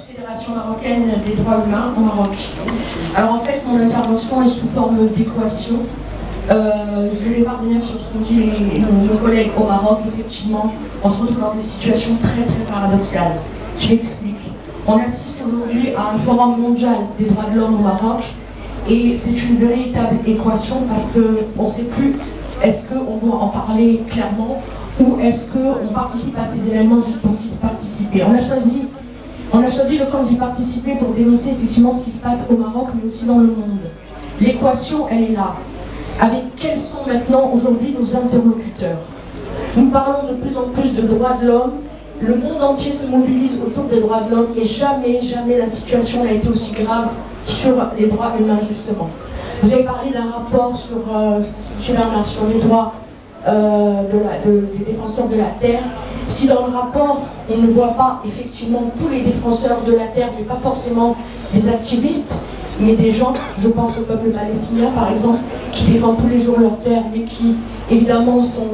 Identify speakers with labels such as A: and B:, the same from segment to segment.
A: Fédération marocaine des droits humains au Maroc. Alors en fait, mon intervention est sous forme d'équation. Je vais parvenir sur ce qu'ont dit nos collègues au Maroc. Effectivement, on se retrouve dans des situations très paradoxales. Je m'explique. On assiste aujourd'hui à un forum mondial des droits de l'homme au Maroc et c'est une véritable équation parce qu'on ne sait plus est-ce qu'on doit en parler clairement ou est-ce qu'on participe à ces événements juste pour participer. On a choisi le camp d'y participer pour dénoncer effectivement ce qui se passe au Maroc, mais aussi dans le monde. L'équation, elle est là. Avec quels sont maintenant aujourd'hui nos interlocuteurs? Nous parlons de plus en plus de droits de l'homme. Le monde entier se mobilise autour des droits de l'homme et jamais la situation n'a été aussi grave sur les droits humains, justement. Vous avez parlé d'un rapport sur les droits des défenseurs de la terre. Si dans le rapport, on ne voit pas effectivement tous les défenseurs de la terre, mais pas forcément des activistes, mais des gens, je pense au peuple palestinien par exemple, qui défendent tous les jours leur terre, mais qui évidemment sont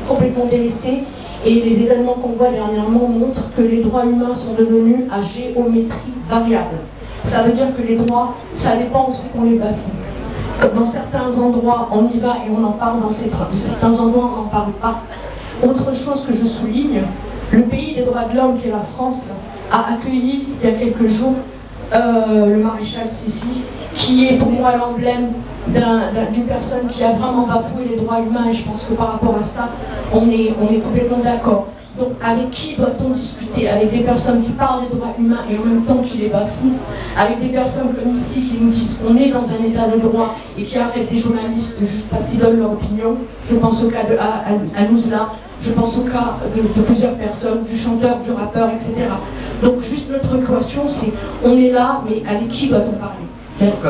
A: complètement délaissés. Et les événements qu'on voit dernièrement montrent que les droits humains sont devenus à géométrie variable. Ça veut dire que les droits, ça dépend où c'est qu'on les bafoue. Dans certains endroits, on y va et on en parle, dans certains endroits, on n'en parle pas. Autre chose que je souligne, le pays des droits de l'homme, qui est la France, a accueilli il y a quelques jours le maréchal Sissi, qui est pour moi l'emblème d'une personne qui a vraiment bafoué les droits humains, et je pense que par rapport à ça, on est complètement d'accord. Donc avec qui doit-on discuter? Avec des personnes qui parlent des droits humains et en même temps qui les bafouent, avec des personnes comme ici qui nous disent qu'on est dans un état de droit et qui arrêtent des journalistes juste parce qu'ils donnent leur opinion. Je pense au cas de Anouzla, je pense au cas de plusieurs personnes, du chanteur, du rappeur, etc. Donc juste notre équation, c'est on est là, mais avec qui doit-on parler? Merci.